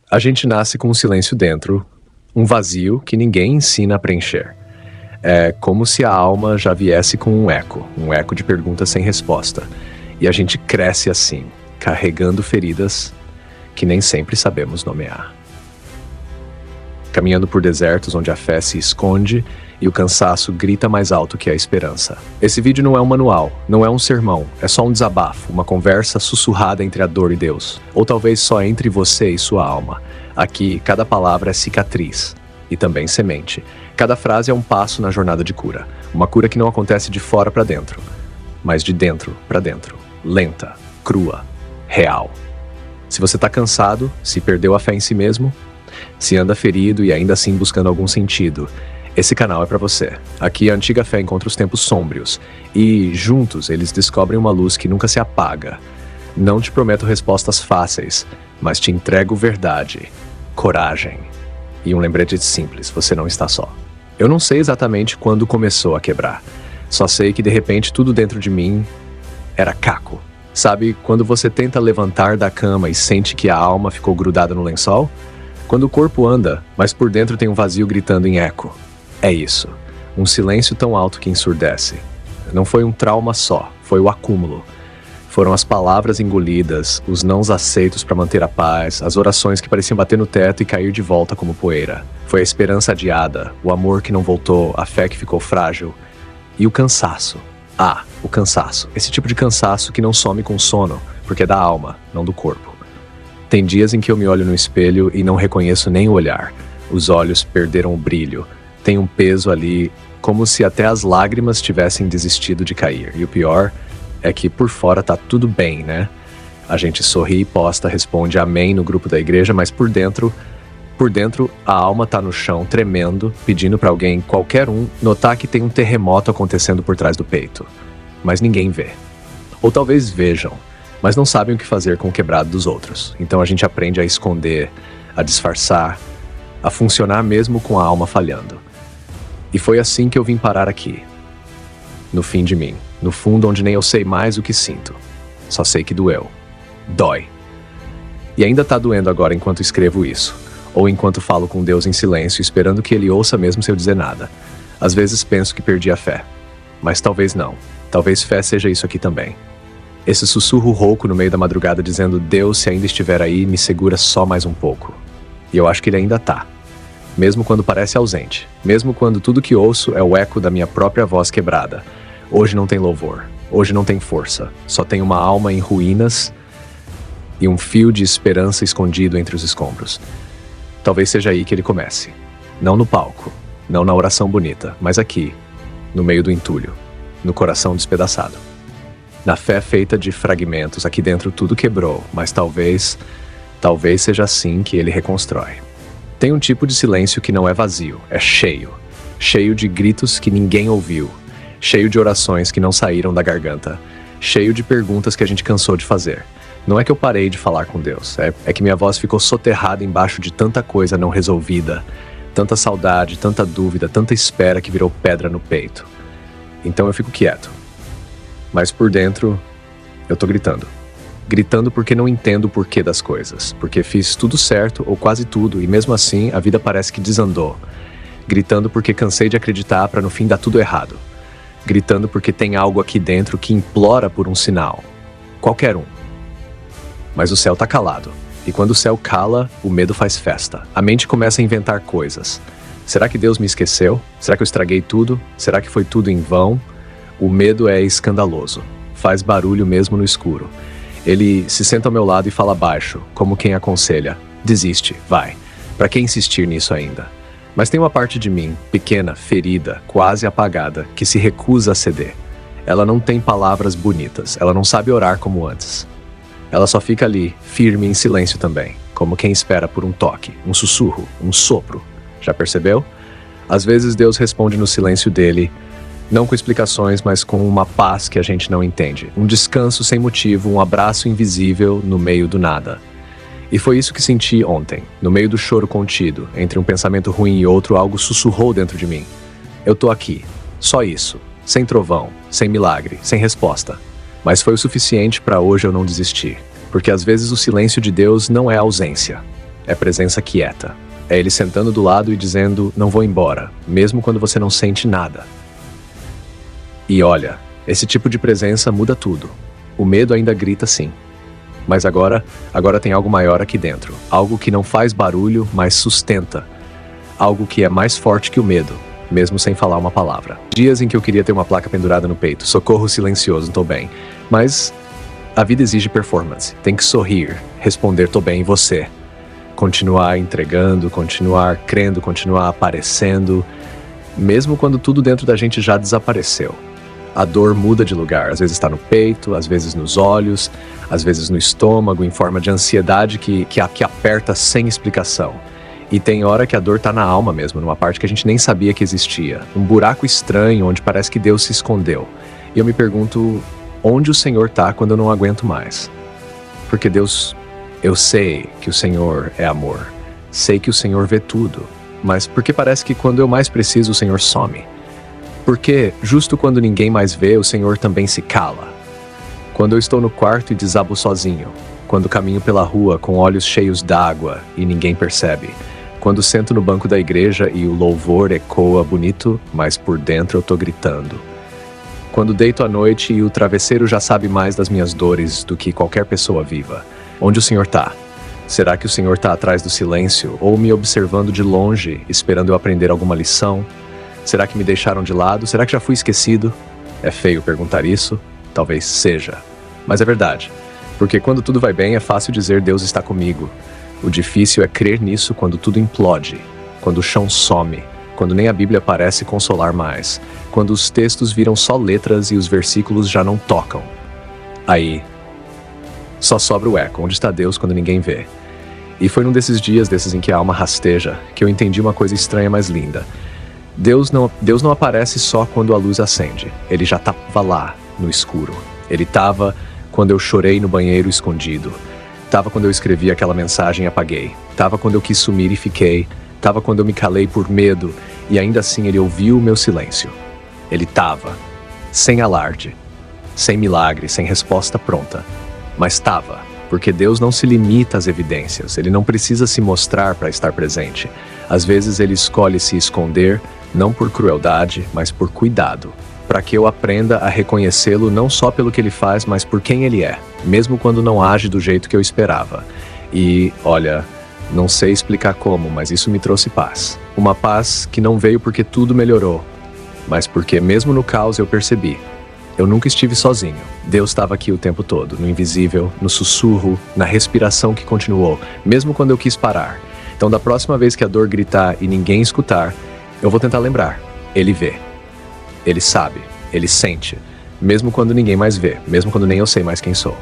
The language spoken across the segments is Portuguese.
A gente nasce com um silêncio dentro, um vazio que ninguém ensina a preencher. É como se a alma já viesse com um eco de perguntas sem resposta. E a gente cresce assim, carregando feridas que nem sempre sabemos nomear. Caminhando por desertos onde a fé se esconde e o cansaço grita mais alto que a esperança. Esse vídeo não é um manual, não é um sermão, é só um desabafo, uma conversa sussurrada entre a dor e Deus. Ou talvez só entre você e sua alma. Aqui, cada palavra é cicatriz e também semente. Cada frase é um passo na jornada de cura. Uma cura que não acontece de fora para dentro, mas de dentro para dentro. Lenta, crua, real. Se você está cansado, se perdeu a fé em si mesmo, se anda ferido e ainda assim buscando algum sentido, esse canal é para você. Aqui a antiga fé encontra os tempos sômbrios e, juntos, eles descobrem uma luz que nunca se apaga. Não te prometo respostas fáceis, mas te entrego verdade, coragem e um lembrete simples: você não está só. Eu não sei exatamente quando começou a quebrar. Só sei que de repente tudo dentro de mim era caco. Sabe quando você tenta levantar da cama e sente que a alma ficou grudada no lençol? Quando o corpo anda, mas por dentro tem um vazio gritando em eco. É isso. Um silêncio tão alto que ensurdece. Não foi um trauma só, foi o acúmulo. Foram as palavras engolidas, os nãos aceitos para manter a paz, as orações que pareciam bater no teto e cair de volta como poeira. Foi a esperança adiada, o amor que não voltou, a fé que ficou frágil. E o cansaço. O cansaço. Esse tipo de cansaço que não some com sono, porque é da alma, não do corpo. Tem dias em que eu me olho no espelho e não reconheço nem o olhar. Os olhos perderam o brilho. Tem um peso ali, como se até as lágrimas tivessem desistido de cair. E o pior é que por fora tá tudo bem, né? A gente sorri e posta, responde amém no grupo da igreja, mas por dentro a alma tá no chão, tremendo, pedindo pra alguém, qualquer um, notar que tem um terremoto acontecendo por trás do peito. Mas ninguém vê. Ou talvez vejam, mas não sabem o que fazer com o quebrado dos outros. Então a gente aprende a esconder, a disfarçar, a funcionar mesmo com a alma falhando. E foi assim que eu vim parar aqui. No fim de mim, no fundo onde nem eu sei mais o que sinto. Só sei que doeu. Dói. E ainda tá doendo agora enquanto escrevo isso. Ou enquanto falo com Deus em silêncio, esperando que Ele ouça mesmo sem eu dizer nada. Às vezes penso que perdi a fé. Mas talvez não. Talvez fé seja isso aqui também. Esse sussurro rouco no meio da madrugada dizendo: Deus, se ainda estiver aí, me segura só mais um pouco. E eu acho que Ele ainda tá. Mesmo quando parece ausente. Mesmo quando tudo que ouço é o eco da minha própria voz quebrada. Hoje não tem louvor. Hoje não tem força. Só tem uma alma em ruínas e um fio de esperança escondido entre os escombros. Talvez seja aí que Ele comece. Não no palco. Não na oração bonita. Mas aqui, no meio do entulho. No coração despedaçado. Na fé feita de fragmentos, aqui dentro tudo quebrou, mas talvez seja assim que Ele reconstrói. Tem um tipo de silêncio que não é vazio, é cheio. Cheio de gritos que ninguém ouviu. Cheio de orações que não saíram da garganta. Cheio de perguntas que a gente cansou de fazer. Não é que eu parei de falar com Deus, é que minha voz ficou soterrada embaixo de tanta coisa não resolvida. Tanta saudade, tanta dúvida, tanta espera que virou pedra no peito. Então eu fico quieto. Mas por dentro, eu tô gritando. Gritando porque não entendo o porquê das coisas. Porque fiz tudo certo, ou quase tudo, e mesmo assim a vida parece que desandou. Gritando porque cansei de acreditar pra no fim dar tudo errado. Gritando porque tem algo aqui dentro que implora por um sinal. Qualquer um. Mas o céu tá calado. E quando o céu cala, o medo faz festa. A mente começa a inventar coisas. Será que Deus me esqueceu? Será que eu estraguei tudo? Será que foi tudo em vão? O medo é escandaloso. Faz barulho mesmo no escuro. Ele se senta ao meu lado e fala baixo, como quem aconselha: desiste, vai. Pra que insistir nisso ainda? Mas tem uma parte de mim, pequena, ferida, quase apagada, que se recusa a ceder. Ela não tem palavras bonitas, ela não sabe orar como antes. Ela só fica ali, firme em silêncio também, como quem espera por um toque, um sussurro, um sopro. Já percebeu? Às vezes Deus responde no silêncio dele, não com explicações, mas com uma paz que a gente não entende. Um descanso sem motivo, um abraço invisível no meio do nada. E foi isso que senti ontem, no meio do choro contido, entre um pensamento ruim e outro, algo sussurrou dentro de mim. Eu tô aqui, só isso, sem trovão, sem milagre, sem resposta. Mas foi o suficiente para hoje eu não desistir, porque às vezes o silêncio de Deus não é ausência, É presença quieta. É ele sentando do lado e dizendo, não vou embora, mesmo quando você não sente nada. E olha, esse tipo de presença muda tudo. O medo ainda grita sim. Mas agora tem algo maior aqui dentro. Algo que não faz barulho, mas sustenta. Algo que é mais forte que o medo, mesmo sem falar uma palavra. Dias em que eu queria ter uma placa pendurada no peito. Socorro silencioso, tô bem. Mas a vida exige performance. Tem que sorrir, responder tô bem, e você? Continuar entregando, continuar crendo, continuar aparecendo, mesmo quando tudo dentro da gente já desapareceu. A dor muda de lugar, às vezes está no peito, às vezes nos olhos, às vezes no estômago, em forma de ansiedade que aperta sem explicação. E tem hora que a dor está na alma mesmo, numa parte que a gente nem sabia que existia. Um buraco estranho onde parece que Deus se escondeu. E eu me pergunto, onde o Senhor está quando eu não aguento mais? Porque Deus... Eu sei que o Senhor é amor, sei que o Senhor vê tudo, mas porque parece que quando eu mais preciso o Senhor some? Porque justo quando ninguém mais vê, o Senhor também se cala? Quando eu estou no quarto e desabo sozinho, quando caminho pela rua com olhos cheios d'água e ninguém percebe, quando sento no banco da igreja e o louvor ecoa bonito, mas por dentro eu tô gritando. Quando deito à noite e o travesseiro já sabe mais das minhas dores do que qualquer pessoa viva. Onde o Senhor está? Será que o Senhor está atrás do silêncio ou me observando de longe, esperando eu aprender alguma lição? Será que me deixaram de lado? Será que já fui esquecido? É feio perguntar isso? Talvez seja. Mas é verdade. Porque quando tudo vai bem é fácil dizer Deus está comigo. O difícil é crer nisso quando tudo implode, quando o chão some, quando nem a Bíblia parece consolar mais, quando os textos viram só letras e os versículos já não tocam. Aí... só sobra o eco, onde está Deus quando ninguém vê. E foi num desses dias, desses em que a alma rasteja, que eu entendi uma coisa estranha, mas linda. Deus não aparece só quando a luz acende. Ele já estava lá, no escuro. Ele estava quando eu chorei no banheiro escondido. Estava quando eu escrevi aquela mensagem e apaguei. Estava quando eu quis sumir e fiquei. Estava quando eu me calei por medo e ainda assim ele ouviu o meu silêncio. Ele estava, sem alarde, sem milagre, sem resposta pronta. Mas estava, porque Deus não se limita às evidências, ele não precisa se mostrar para estar presente. Às vezes ele escolhe se esconder, não por crueldade, mas por cuidado, para que eu aprenda a reconhecê-lo não só pelo que ele faz, mas por quem ele é, mesmo quando não age do jeito que eu esperava. E, olha, não sei explicar como, mas isso me trouxe paz. Uma paz que não veio porque tudo melhorou, mas porque mesmo no caos eu percebi. Eu nunca estive sozinho. Deus estava aqui o tempo todo, no invisível, no sussurro, na respiração que continuou, mesmo quando eu quis parar. Então, da próxima vez que a dor gritar e ninguém escutar, eu vou tentar lembrar. Ele vê. Ele sabe. Ele sente. Mesmo quando ninguém mais vê, mesmo quando nem eu sei mais quem sou.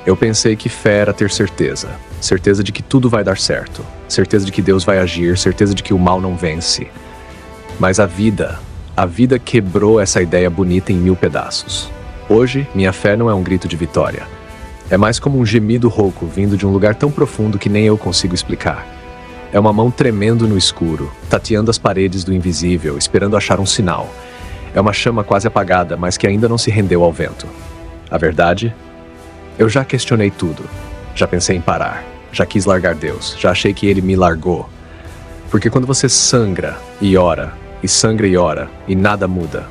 Eu pensei que fé era ter certeza. Certeza de que tudo vai dar certo. Certeza de que Deus vai agir. Certeza de que o mal não vence. Mas a vida quebrou essa ideia bonita em 1000 pedaços. Hoje, minha fé não é um grito de vitória. É mais como um gemido rouco vindo de um lugar tão profundo que nem eu consigo explicar. É uma mão tremendo no escuro, tateando as paredes do invisível, esperando achar um sinal. É uma chama quase apagada, mas que ainda não se rendeu ao vento. A verdade? Eu já questionei tudo. Já pensei em parar. Já quis largar Deus. Já achei que Ele me largou. Porque quando você sangra e ora, e sangra e ora, e nada muda,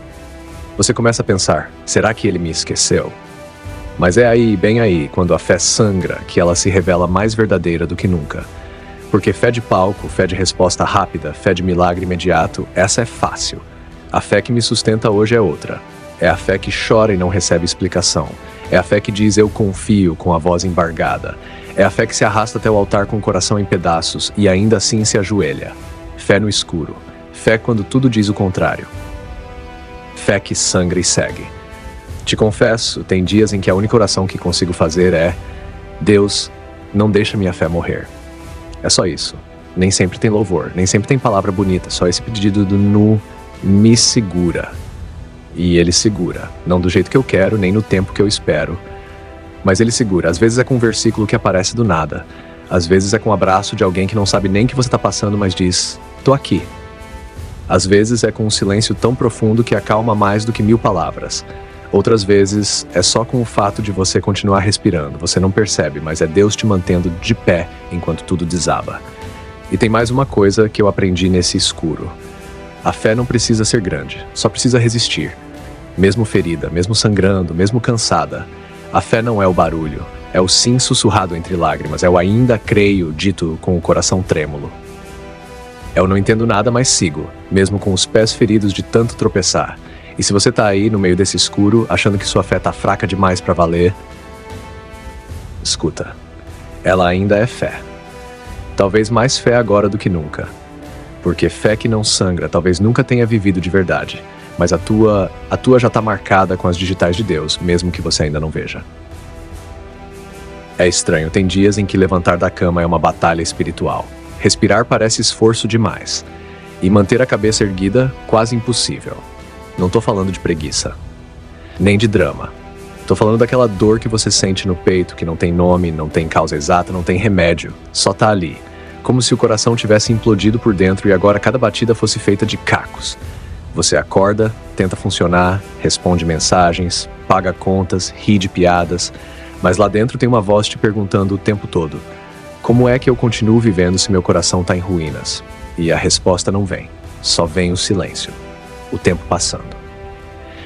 você começa a pensar, será que Ele me esqueceu? Mas é aí, bem aí, quando a fé sangra, que ela se revela mais verdadeira do que nunca. Porque fé de palco, fé de resposta rápida, fé de milagre imediato, essa é fácil. A fé que me sustenta hoje é outra. É a fé que chora e não recebe explicação. É a fé que diz eu confio com a voz embargada. É a fé que se arrasta até o altar com o coração em pedaços e ainda assim se ajoelha. Fé no escuro. Fé quando tudo diz o contrário. Fé que sangra e segue. Te confesso, tem dias em que a única oração que consigo fazer é: Deus, não deixa minha fé morrer. É só isso. Nem sempre tem louvor, nem sempre tem palavra bonita, só esse pedido do me segura. E Ele segura, não do jeito que eu quero, nem no tempo que eu espero. Mas Ele segura, às vezes é com um versículo que aparece do nada. Às vezes é com o abraço de alguém que não sabe nem o que você está passando, mas diz, tô aqui. Às vezes é com um silêncio tão profundo que acalma mais do que 1000 palavras. Outras vezes, é só com o fato de você continuar respirando. Você não percebe, mas é Deus te mantendo de pé enquanto tudo desaba. E tem mais uma coisa que eu aprendi nesse escuro. A fé não precisa ser grande, só precisa resistir. Mesmo ferida, mesmo sangrando, mesmo cansada. A fé não é o barulho, é o sim sussurrado entre lágrimas, é o ainda creio dito com o coração trêmulo. Eu não entendo nada, mas sigo, mesmo com os pés feridos de tanto tropeçar. E se você tá aí no meio desse escuro, achando que sua fé tá fraca demais pra valer, escuta, ela ainda é fé. Talvez mais fé agora do que nunca. Porque fé que não sangra talvez nunca tenha vivido de verdade, mas a tua já tá marcada com as digitais de Deus, mesmo que você ainda não veja. É estranho, tem dias em que levantar da cama é uma batalha espiritual. Respirar parece esforço demais. E manter a cabeça erguida, quase impossível. Não tô falando de preguiça. Nem de drama. Tô falando daquela dor que você sente no peito, que não tem nome, não tem causa exata, não tem remédio. Só tá ali. Como se o coração tivesse implodido por dentro e agora cada batida fosse feita de cacos. Você acorda, tenta funcionar, responde mensagens, paga contas, ri de piadas, mas lá dentro tem uma voz te perguntando o tempo todo: como é que eu continuo vivendo se meu coração tá em ruínas? E a resposta não vem. Só vem o silêncio. O tempo passando.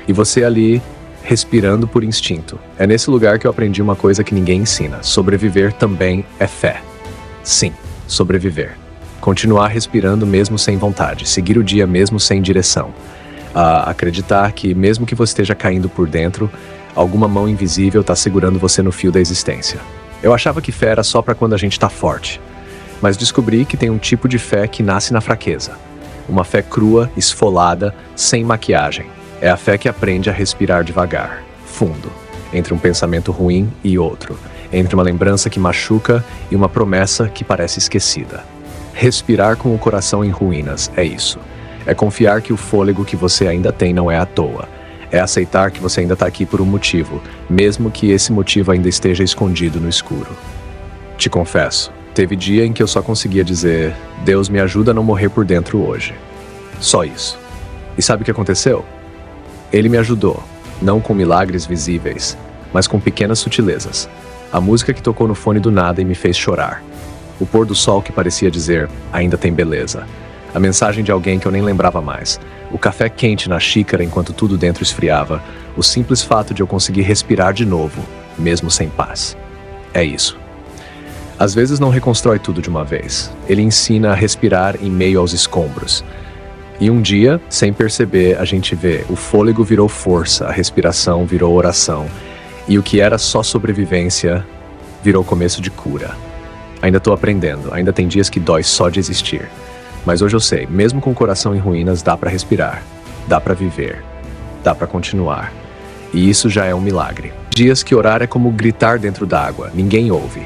E você ali, respirando por instinto. É nesse lugar que eu aprendi uma coisa que ninguém ensina. Sobreviver também é fé. Sim, sobreviver. Continuar respirando mesmo sem vontade. Seguir o dia mesmo sem direção. Acreditar que mesmo que você esteja caindo por dentro, alguma mão invisível está segurando você no fio da existência. Eu achava que fé era só para quando a gente está forte. Mas descobri que tem um tipo de fé que nasce na fraqueza. Uma fé crua, esfolada, sem maquiagem. É a fé que aprende a respirar devagar, fundo, entre um pensamento ruim e outro, entre uma lembrança que machuca e uma promessa que parece esquecida. Respirar com o coração em ruínas é isso. É confiar que o fôlego que você ainda tem não é à toa. É aceitar que você ainda está aqui por um motivo, mesmo que esse motivo ainda esteja escondido no escuro. Te confesso, teve dia em que eu só conseguia dizer: Deus me ajuda a não morrer por dentro hoje. Só isso. E sabe o que aconteceu? Ele me ajudou, não com milagres visíveis, mas com pequenas sutilezas. A música que tocou no fone do nada e me fez chorar. O pôr do sol que parecia dizer: ainda tem beleza. A mensagem de alguém que eu nem lembrava mais. O café quente na xícara enquanto tudo dentro esfriava. O simples fato de eu conseguir respirar de novo, mesmo sem paz. É isso. Às vezes não reconstrói tudo de uma vez. Ele ensina a respirar em meio aos escombros. E um dia, sem perceber, a gente vê, o fôlego virou força, a respiração virou oração. E o que era só sobrevivência virou começo de cura. Ainda tô aprendendo, ainda tem dias que dói só de existir. Mas hoje eu sei, mesmo com o coração em ruínas, dá pra respirar, dá pra viver, dá pra continuar. E isso já é um milagre. Dias que orar é como gritar dentro d'água, ninguém ouve.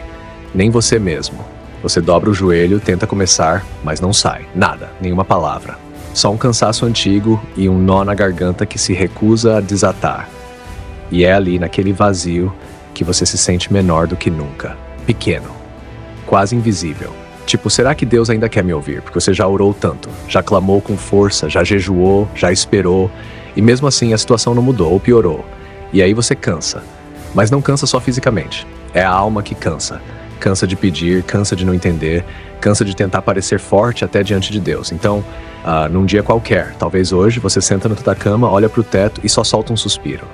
Nem você mesmo. Você dobra o joelho, tenta começar, mas não sai. Nada, nenhuma palavra. Só um cansaço antigo e um nó na garganta que se recusa a desatar. E é ali, naquele vazio, que você se sente menor do que nunca. Pequeno. Quase invisível. Tipo, será que Deus ainda quer me ouvir? Porque você já orou tanto, já clamou com força, já jejuou, já esperou. E mesmo assim a situação não mudou ou piorou. E aí você cansa. Mas não cansa só fisicamente. É a alma que cansa. Cansa de pedir, cansa de não entender, cansa de tentar parecer forte até diante de Deus. Então, num dia qualquer, talvez hoje, você senta na tua cama, olha pro teto e só solta um suspiro.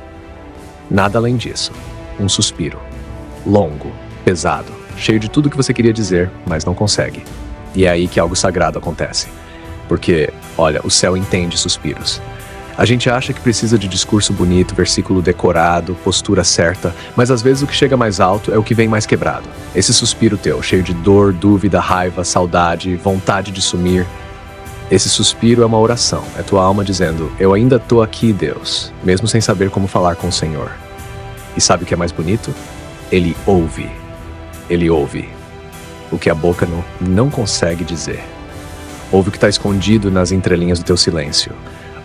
Nada além disso. Um suspiro. Longo, pesado, cheio de tudo que você queria dizer, mas não consegue. E é aí que algo sagrado acontece. Porque, olha, o céu entende suspiros. A gente acha que precisa de discurso bonito, versículo decorado, postura certa, mas às vezes o que chega mais alto é o que vem mais quebrado. Esse suspiro teu, cheio de dor, dúvida, raiva, saudade, vontade de sumir. Esse suspiro é uma oração, é tua alma dizendo: eu ainda tô aqui, Deus, mesmo sem saber como falar com o Senhor. E sabe o que é mais bonito? Ele ouve. Ele ouve o que a boca não consegue dizer. Ouve o que está escondido nas entrelinhas do teu silêncio.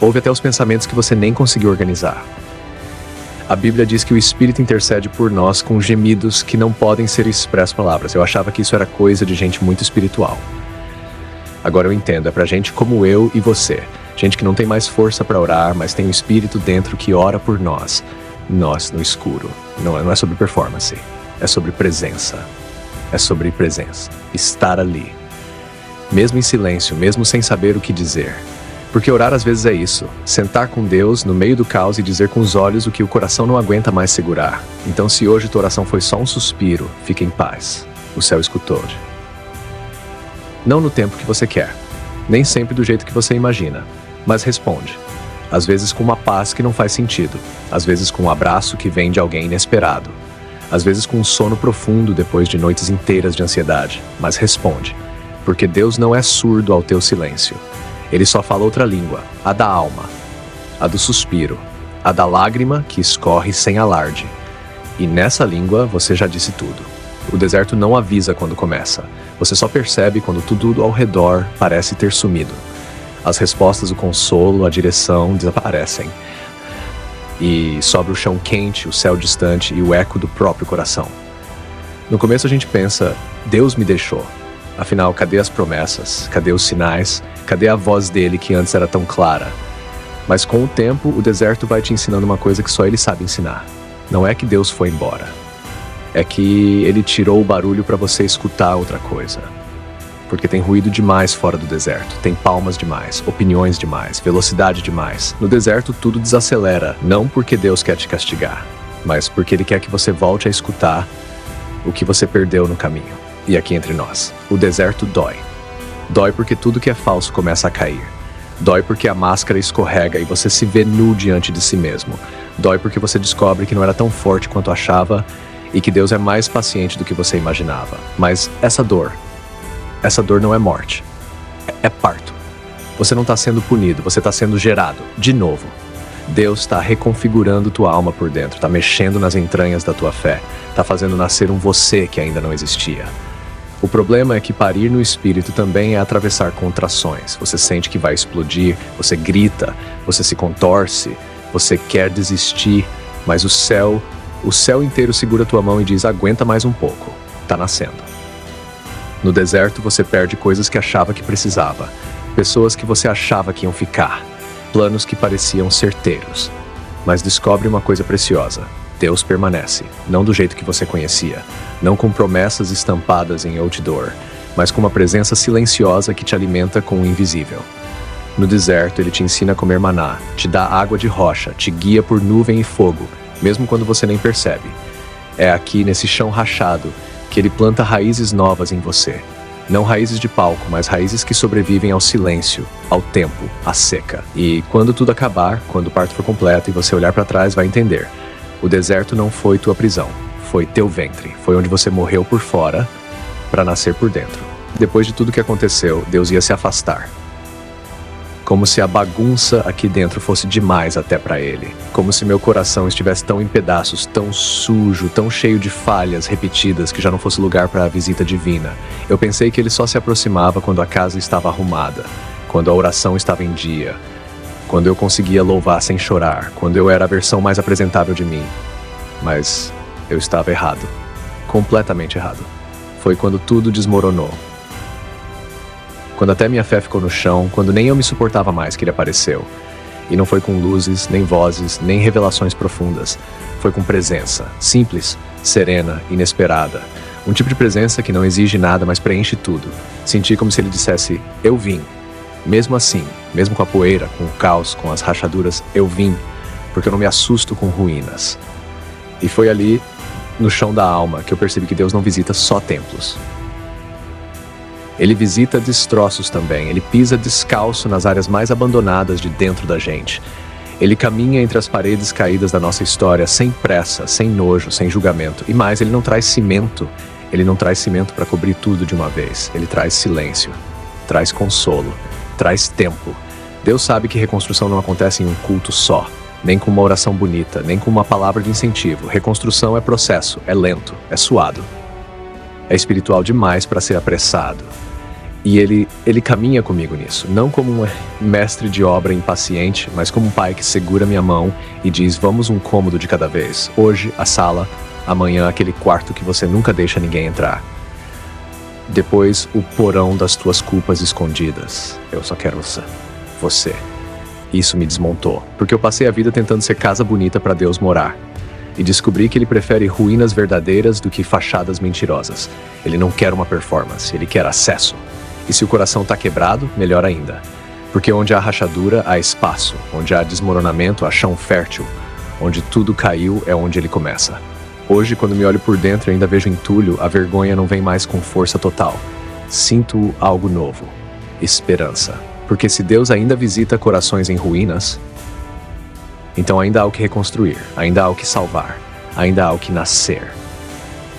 Ouve até os pensamentos que você nem conseguiu organizar. A Bíblia diz que o Espírito intercede por nós com gemidos que não podem ser expressos em palavras. Eu achava que isso era coisa de gente muito espiritual. Agora eu entendo, é pra gente como eu e você. Gente que não tem mais força para orar, mas tem o Espírito dentro que ora por nós. nós no escuro. Não é sobre performance, é sobre presença. É sobre presença. Estar ali. Mesmo em silêncio, mesmo sem saber o que dizer. Porque orar às vezes é isso. Sentar com Deus no meio do caos e dizer com os olhos o que o coração não aguenta mais segurar. Então se hoje tua oração foi só um suspiro, fique em paz. O céu escutou. Não no tempo que você quer. Nem sempre do jeito que você imagina. Mas responde. Às vezes com uma paz que não faz sentido. Às vezes com um abraço que vem de alguém inesperado. Às vezes com um sono profundo depois de noites inteiras de ansiedade. Mas responde. Porque Deus não é surdo ao teu silêncio. Ele só fala outra língua, a da alma, a do suspiro, a da lágrima que escorre sem alarde. E nessa língua você já disse tudo. O deserto não avisa quando começa. Você só percebe quando tudo ao redor parece ter sumido. As respostas, o consolo, a direção desaparecem. E sobra o chão quente, o céu distante e o eco do próprio coração. No começo a gente pensa, Deus me deixou. Afinal, cadê as promessas? Cadê os sinais? Cadê a voz dele que antes era tão clara? Mas com o tempo, o deserto vai te ensinando uma coisa que só ele sabe ensinar. Não é que Deus foi embora. É que ele tirou o barulho para você escutar outra coisa. Porque tem ruído demais fora do deserto. Tem palmas demais, opiniões demais, velocidade demais. No deserto tudo desacelera, não porque Deus quer te castigar, mas porque ele quer que você volte a escutar o que você perdeu no caminho. E aqui entre nós, o deserto dói. Dói porque tudo que é falso começa a cair. Dói porque a máscara escorrega e você se vê nu diante de si mesmo. Dói porque você descobre que não era tão forte quanto achava e que Deus é mais paciente do que você imaginava. Mas essa dor não é morte. É parto. Você não está sendo punido, você está sendo gerado, de novo. Deus está reconfigurando tua alma por dentro, está mexendo nas entranhas da tua fé, está fazendo nascer um você que ainda não existia. O problema é que parir no espírito também é atravessar contrações. Você sente que vai explodir, você grita, você se contorce, você quer desistir, mas o céu inteiro segura tua mão e diz, aguenta mais um pouco, tá nascendo. No deserto você perde coisas que achava que precisava, pessoas que você achava que iam ficar, planos que pareciam certeiros. Mas descobre uma coisa preciosa. Deus permanece, não do jeito que você conhecia, não com promessas estampadas em outdoor, mas com uma presença silenciosa que te alimenta com o invisível. No deserto, ele te ensina a comer maná, te dá água de rocha, te guia por nuvem e fogo, mesmo quando você nem percebe. É aqui, nesse chão rachado, que ele planta raízes novas em você. Não raízes de palco, mas raízes que sobrevivem ao silêncio, ao tempo, à seca. E quando tudo acabar, quando o parto for completo e você olhar para trás, vai entender. O deserto não foi tua prisão, foi teu ventre, foi onde você morreu por fora para nascer por dentro. Depois de tudo que aconteceu, Deus ia se afastar. Como se a bagunça aqui dentro fosse demais até para ele. Como se meu coração estivesse tão em pedaços, tão sujo, tão cheio de falhas repetidas que já não fosse lugar para a visita divina. Eu pensei que ele só se aproximava quando a casa estava arrumada, quando a oração estava em dia, quando eu conseguia louvar sem chorar, quando eu era a versão mais apresentável de mim. Mas eu estava errado. Completamente errado. Foi quando tudo desmoronou. Quando até minha fé ficou no chão, quando nem eu me suportava mais que ele apareceu. E não foi com luzes, nem vozes, nem revelações profundas. Foi com presença, simples, serena, inesperada. Um tipo de presença que não exige nada, mas preenche tudo. Senti como se ele dissesse, eu vim. Mesmo assim, mesmo com a poeira, com o caos, com as rachaduras, eu vim, porque eu não me assusto com ruínas. E foi ali, no chão da alma, que eu percebi que Deus não visita só templos. Ele visita destroços também, ele pisa descalço nas áreas mais abandonadas de dentro da gente. Ele caminha entre as paredes caídas da nossa história, sem pressa, sem nojo, sem julgamento. E mais, ele não traz cimento. Ele não traz cimento para cobrir tudo de uma vez. Ele traz silêncio, traz consolo, traz tempo. Deus sabe que reconstrução não acontece em um culto só, nem com uma oração bonita, nem com uma palavra de incentivo. Reconstrução é processo, é lento, é suado. É espiritual demais para ser apressado. E ele caminha comigo nisso, não como um mestre de obra impaciente, mas como um pai que segura minha mão e diz, vamos um cômodo de cada vez. Hoje, a sala, amanhã, aquele quarto que você nunca deixa ninguém entrar. Depois, o porão das tuas culpas escondidas. Eu só quero você. Isso me desmontou, porque eu passei a vida tentando ser casa bonita para Deus morar. e descobri que ele prefere ruínas verdadeiras do que fachadas mentirosas. Ele não quer uma performance, ele quer acesso. E se o coração está quebrado, melhor ainda. Porque onde há rachadura, há espaço. Onde há desmoronamento, há chão fértil. Onde tudo caiu é onde ele começa. Hoje, quando me olho por dentro e ainda vejo entulho, a vergonha não vem mais com força total. Sinto algo novo. Esperança. Porque se Deus ainda visita corações em ruínas, então ainda há o que reconstruir, ainda há o que salvar, ainda há o que nascer.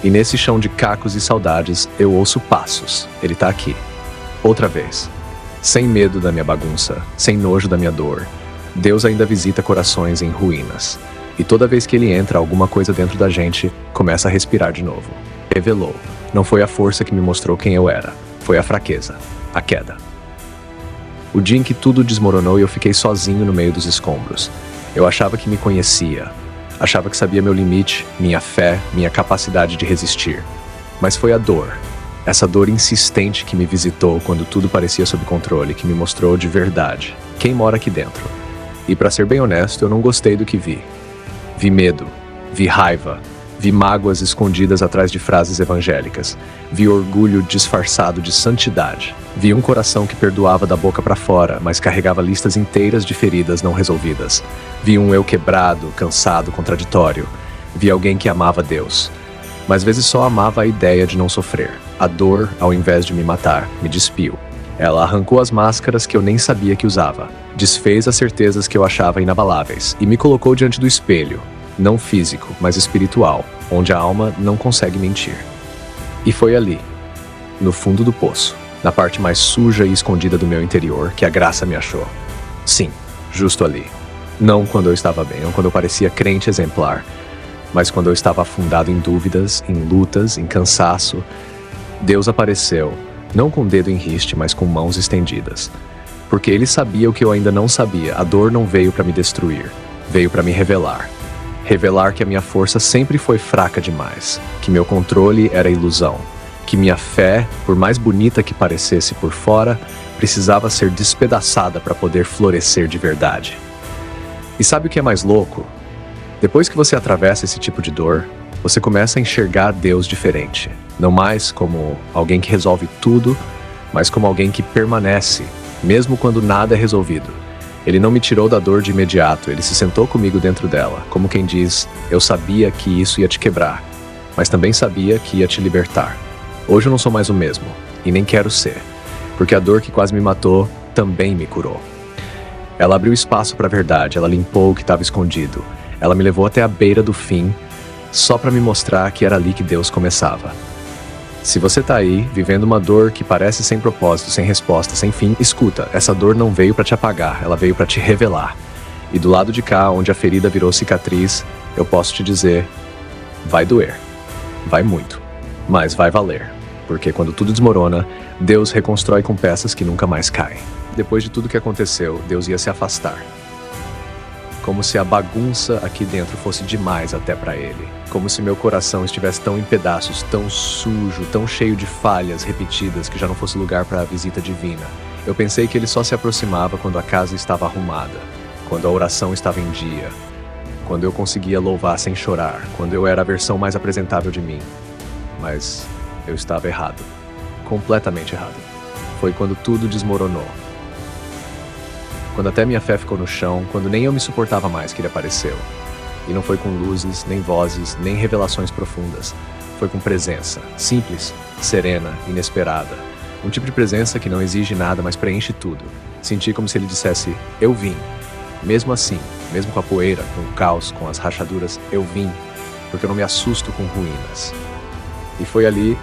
E nesse chão de cacos e saudades, eu ouço passos. Ele tá aqui. Outra vez. Sem medo da minha bagunça, sem nojo da minha dor. Deus ainda visita corações em ruínas. E toda vez que ele entra, alguma coisa dentro da gente começa a respirar de novo. Revelou. Não foi a força que me mostrou quem eu era. Foi a fraqueza. A queda. O dia em que tudo desmoronou e eu fiquei sozinho no meio dos escombros. Eu achava que me conhecia. Achava que sabia meu limite, minha fé, minha capacidade de resistir. Mas foi a dor. Essa dor insistente que me visitou quando tudo parecia sob controle, que me mostrou de verdade quem mora aqui dentro. E para ser bem honesto, eu não gostei do que vi. Vi medo, vi raiva, vi mágoas escondidas atrás de frases evangélicas, vi orgulho disfarçado de santidade, vi um coração que perdoava da boca para fora, mas carregava listas inteiras de feridas não resolvidas. Vi um eu quebrado, cansado, contraditório. Vi alguém que amava Deus, mas às vezes só amava a ideia de não sofrer. A dor, ao invés de me matar, me despiu. Ela arrancou as máscaras que eu nem sabia que usava, desfez as certezas que eu achava inabaláveis e me colocou diante do espelho, não físico, mas espiritual, onde a alma não consegue mentir. E foi ali, no fundo do poço, na parte mais suja e escondida do meu interior, que a graça me achou. Sim, justo ali. Não quando eu estava bem, não quando eu parecia crente exemplar, mas quando eu estava afundado em dúvidas, em lutas, em cansaço. Deus apareceu, não com o dedo em riste, mas com mãos estendidas. Porque ele sabia o que eu ainda não sabia. A dor não veio para me destruir, veio para me revelar. Revelar que a minha força sempre foi fraca demais, que meu controle era ilusão, que minha fé, por mais bonita que parecesse por fora, precisava ser despedaçada para poder florescer de verdade. E sabe o que é mais louco? Depois que você atravessa esse tipo de dor, você começa a enxergar Deus diferente. Não mais como alguém que resolve tudo, mas como alguém que permanece, mesmo quando nada é resolvido. Ele não me tirou da dor de imediato, ele se sentou comigo dentro dela, como quem diz, eu sabia que isso ia te quebrar, mas também sabia que ia te libertar. Hoje eu não sou mais o mesmo, e nem quero ser, porque a dor que quase me matou também me curou. Ela abriu espaço para a verdade, ela limpou o que estava escondido, ela me levou até a beira do fim, só para me mostrar que era ali que Deus começava. Se você tá aí, vivendo uma dor que parece sem propósito, sem resposta, sem fim, escuta, essa dor não veio para te apagar, ela veio para te revelar. E do lado de cá, onde a ferida virou cicatriz, eu posso te dizer, vai doer, vai muito, mas vai valer. Porque quando tudo desmorona, Deus reconstrói com peças que nunca mais caem. Depois de tudo que aconteceu, Deus ia se afastar. Como se a bagunça aqui dentro fosse demais até para ele. Como se meu coração estivesse tão em pedaços, tão sujo, tão cheio de falhas repetidas que já não fosse lugar para a visita divina. Eu pensei que ele só se aproximava quando a casa estava arrumada, quando a oração estava em dia, quando eu conseguia louvar sem chorar, quando eu era a versão mais apresentável de mim. Mas eu estava errado. Completamente errado. Foi quando tudo desmoronou. Quando até minha fé ficou no chão, quando nem eu me suportava mais que ele apareceu. E não foi com luzes, nem vozes, nem revelações profundas. Foi com presença, simples, serena, inesperada. Um tipo de presença que não exige nada, mas preenche tudo. Senti como se ele dissesse, eu vim. Mesmo assim, mesmo com a poeira, com o caos, com as rachaduras, eu vim. Porque eu não me assusto com ruínas. E foi ali,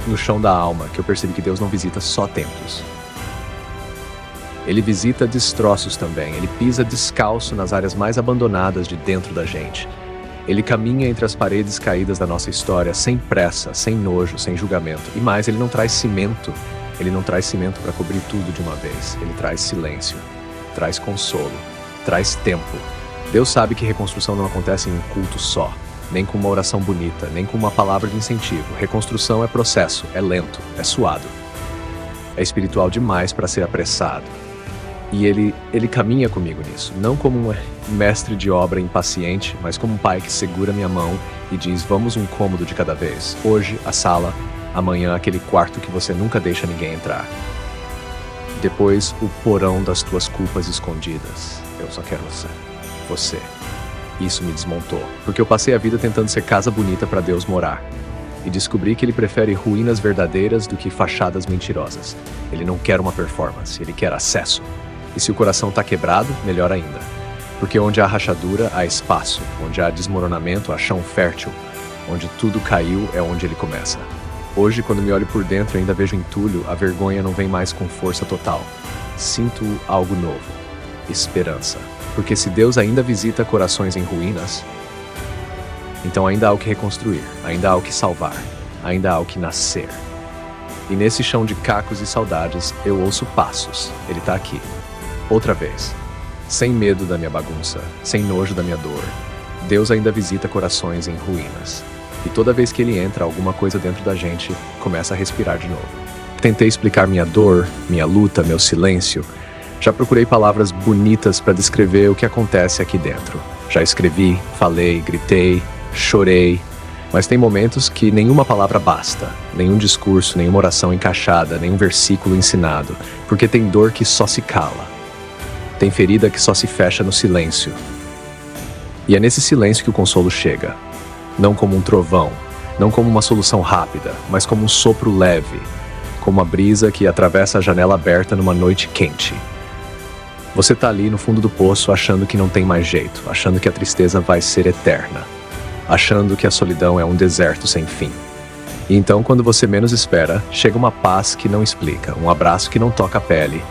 no chão da alma, que eu percebi que Deus não visita só templos. Ele visita destroços também, ele pisa descalço nas áreas mais abandonadas de dentro da gente. Ele caminha entre as paredes caídas da nossa história, sem pressa, sem nojo, sem julgamento. E mais, ele não traz cimento. Ele não traz cimento para cobrir tudo de uma vez. Ele traz silêncio, traz consolo, traz tempo. Deus sabe que reconstrução não acontece em um culto só, nem com uma oração bonita, nem com uma palavra de incentivo. Reconstrução é processo, é lento, é suado. É espiritual demais para ser apressado. E ele caminha comigo nisso, não como um mestre de obra impaciente, mas como um pai que segura minha mão e diz: vamos um cômodo de cada vez. Hoje, a sala, amanhã, aquele quarto que você nunca deixa ninguém entrar. Depois, o porão das tuas culpas escondidas. Eu só quero você. Isso me desmontou, porque eu passei a vida tentando ser casa bonita para Deus morar. E descobri que ele prefere ruínas verdadeiras do que fachadas mentirosas. Ele não quer uma performance, ele quer acesso. E se o coração está quebrado, melhor ainda. Porque onde há rachadura, há espaço. Onde há desmoronamento, há chão fértil. Onde tudo caiu, é onde ele começa. Hoje, quando me olho por dentro e ainda vejo entulho, a vergonha não vem mais com força total. Sinto algo novo. Esperança. Porque se Deus ainda visita corações em ruínas, então ainda há o que reconstruir, ainda há o que salvar, ainda há o que nascer. E nesse chão de cacos e saudades, eu ouço passos. Ele está aqui. Outra vez. Sem medo da minha bagunça, sem nojo da minha dor. Deus ainda visita corações em ruínas. E toda vez que ele entra, alguma coisa dentro da gente começa a respirar de novo. Tentei explicar minha dor, minha luta, meu silêncio. Já procurei palavras bonitas para descrever o que acontece aqui dentro. Já escrevi, falei, gritei, chorei. Mas tem momentos que nenhuma palavra basta. Nenhum discurso, nenhuma oração encaixada, nenhum versículo ensinado. Porque tem dor que só se cala. Tem ferida que só se fecha no silêncio. E é nesse silêncio que o consolo chega. Não como um trovão, não como uma solução rápida, mas como um sopro leve, como uma brisa que atravessa a janela aberta numa noite quente. Você tá ali no fundo do poço achando que não tem mais jeito, achando que a tristeza vai ser eterna, achando que a solidão é um deserto sem fim. E então, quando você menos espera, chega uma paz que não explica, um abraço que não toca a pele,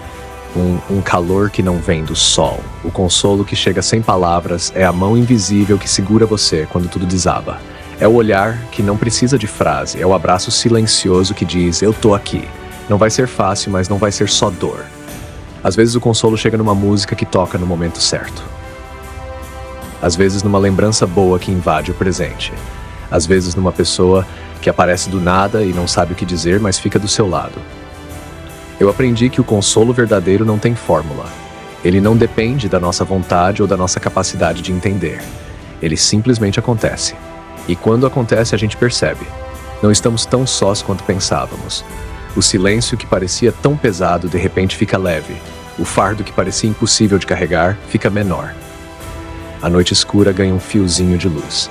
um calor que não vem do sol. O consolo que chega sem palavras é a mão invisível que segura você quando tudo desaba. É o olhar que não precisa de frase, é o abraço silencioso que diz: eu tô aqui. Não vai ser fácil, mas não vai ser só dor. Às vezes o consolo chega numa música que toca no momento certo. Às vezes numa lembrança boa que invade o presente. Às vezes numa pessoa que aparece do nada e não sabe o que dizer, mas fica do seu lado. Eu aprendi que o consolo verdadeiro não tem fórmula. Ele não depende da nossa vontade ou da nossa capacidade de entender. Ele simplesmente acontece. E quando acontece, a gente percebe. Não estamos tão sós quanto pensávamos. O silêncio que parecia tão pesado, de repente fica leve. O fardo que parecia impossível de carregar, fica menor. A noite escura ganha um fiozinho de luz.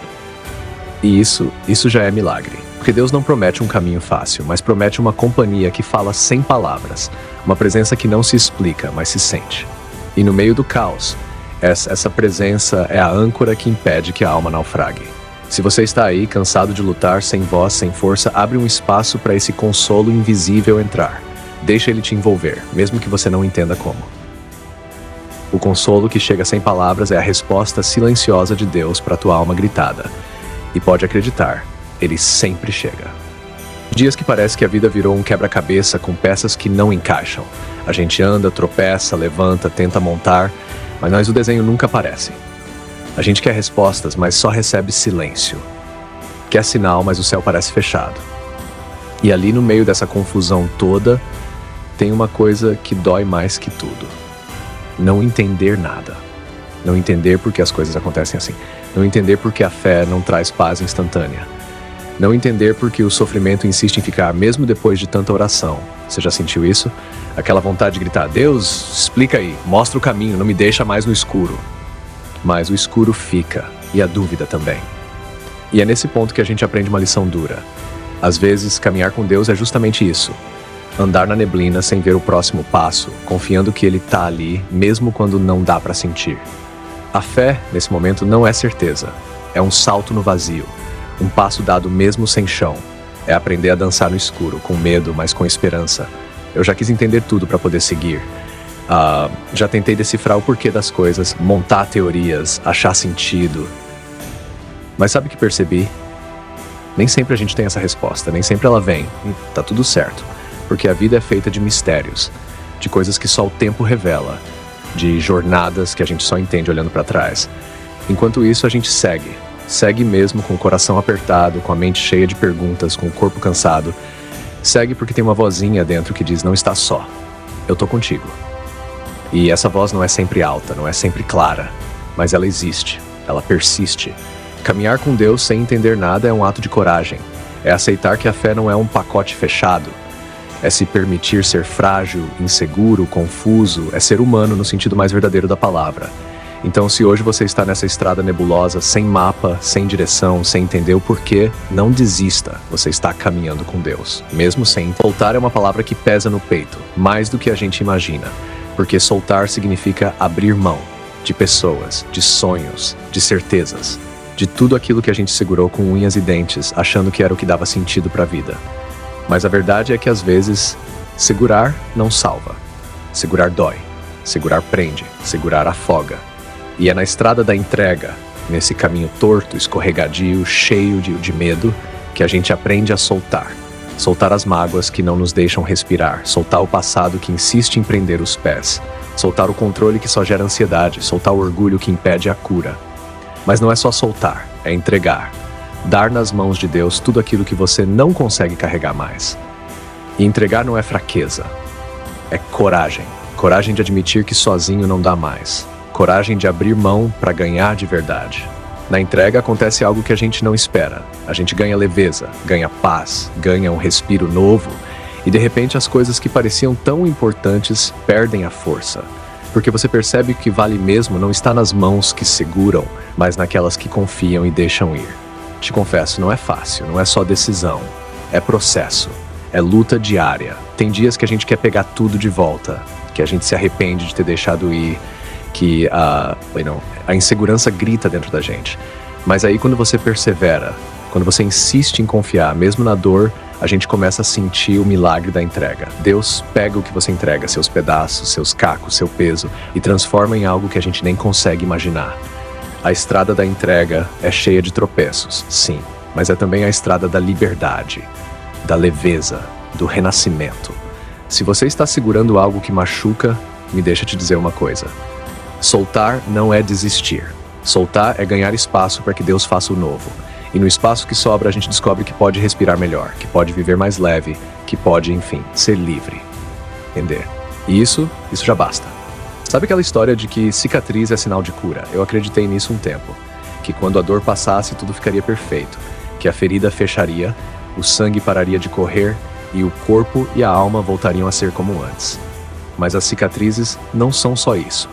E isso já é milagre. Porque Deus não promete um caminho fácil, mas promete uma companhia que fala sem palavras. Uma presença que não se explica, mas se sente. E no meio do caos, essa presença é a âncora que impede que a alma naufrague. Se você está aí, cansado de lutar, sem voz, sem força, abre um espaço para esse consolo invisível entrar. Deixa ele te envolver, mesmo que você não entenda como. O consolo que chega sem palavras é a resposta silenciosa de Deus para a tua alma gritada. E pode acreditar, ele sempre chega. Dias que parece que a vida virou um quebra-cabeça com peças que não encaixam. A gente anda, tropeça, levanta, tenta montar, mas o desenho nunca aparece. A gente quer respostas, mas só recebe silêncio. Quer sinal, mas o céu parece fechado. E ali no meio dessa confusão toda, tem uma coisa que dói mais que tudo. Não entender nada. Não entender por que as coisas acontecem assim. Não entender por que a fé não traz paz instantânea. Não entender por que o sofrimento insiste em ficar mesmo depois de tanta oração. Você já sentiu isso? Aquela vontade de gritar: Deus, explica aí, mostra o caminho, não me deixa mais no escuro. Mas o escuro fica, e a dúvida também. E é nesse ponto que a gente aprende uma lição dura. Às vezes, caminhar com Deus é justamente isso. Andar na neblina sem ver o próximo passo, confiando que Ele está ali, mesmo quando não dá para sentir. A fé, nesse momento, não é certeza. É um salto no vazio. Um passo dado mesmo sem chão. É aprender a dançar no escuro, com medo, mas com esperança. Eu já quis entender tudo para poder seguir. Já tentei decifrar o porquê das coisas, montar teorias, achar sentido. Mas sabe o que percebi? Nem sempre a gente tem essa resposta, nem sempre ela vem. E tá tudo certo. Porque a vida é feita de mistérios, de coisas que só o tempo revela, de jornadas que a gente só entende olhando para trás. Enquanto isso, a gente segue. Segue mesmo com o coração apertado, com a mente cheia de perguntas, com o corpo cansado. Segue porque tem uma vozinha dentro que diz: não está só. Eu tô contigo. E essa voz não é sempre alta, não é sempre clara, mas ela existe, ela persiste. Caminhar com Deus sem entender nada é um ato de coragem. É aceitar que a fé não é um pacote fechado. É se permitir ser frágil, inseguro, confuso, é ser humano no sentido mais verdadeiro da palavra. Então, se hoje você está nessa estrada nebulosa, sem mapa, sem direção, sem entender o porquê, não desista. Você está caminhando com Deus, mesmo sem. Soltar é uma palavra que pesa no peito, mais do que a gente imagina, porque soltar significa abrir mão de pessoas, de sonhos, de certezas, de tudo aquilo que a gente segurou com unhas e dentes, achando que era o que dava sentido para a vida. Mas a verdade é que às vezes, segurar não salva. Segurar dói, segurar prende, segurar afoga. E é na estrada da entrega, nesse caminho torto, escorregadio, cheio de medo, que a gente aprende a soltar. Soltar as mágoas que não nos deixam respirar, soltar o passado que insiste em prender os pés, soltar o controle que só gera ansiedade, soltar o orgulho que impede a cura. Mas não é só soltar, é entregar. Dar nas mãos de Deus tudo aquilo que você não consegue carregar mais. E entregar não é fraqueza, é coragem. Coragem de admitir que sozinho não dá mais. Coragem de abrir mão para ganhar de verdade. Na entrega acontece algo que a gente não espera. A gente ganha leveza, ganha paz, ganha um respiro novo. E de repente as coisas que pareciam tão importantes perdem a força. Porque você percebe que o que vale mesmo não está nas mãos que seguram, mas naquelas que confiam e deixam ir. Te confesso, não é fácil, não é só decisão. É processo, é luta diária. Tem dias que a gente quer pegar tudo de volta, que a gente se arrepende de ter deixado ir, que a insegurança grita dentro da gente. Mas aí quando você persevera, quando você insiste em confiar, mesmo na dor, a gente começa a sentir o milagre da entrega. Deus pega o que você entrega, seus pedaços, seus cacos, seu peso, e transforma em algo que a gente nem consegue imaginar. A estrada da entrega é cheia de tropeços, sim, mas é também a estrada da liberdade, da leveza, do renascimento. Se você está segurando algo que machuca, me deixa te dizer uma coisa. Soltar não é desistir. Soltar é ganhar espaço para que Deus faça o novo. E no espaço que sobra a gente descobre que pode respirar melhor, que pode viver mais leve, que pode, enfim, ser livre. Entender? E isso já basta. Sabe aquela história de que cicatriz é sinal de cura? Eu acreditei nisso um tempo. Que quando a dor passasse tudo ficaria perfeito. Que a ferida fecharia, o sangue pararia de correr e o corpo e a alma voltariam a ser como antes. Mas as cicatrizes não são só isso.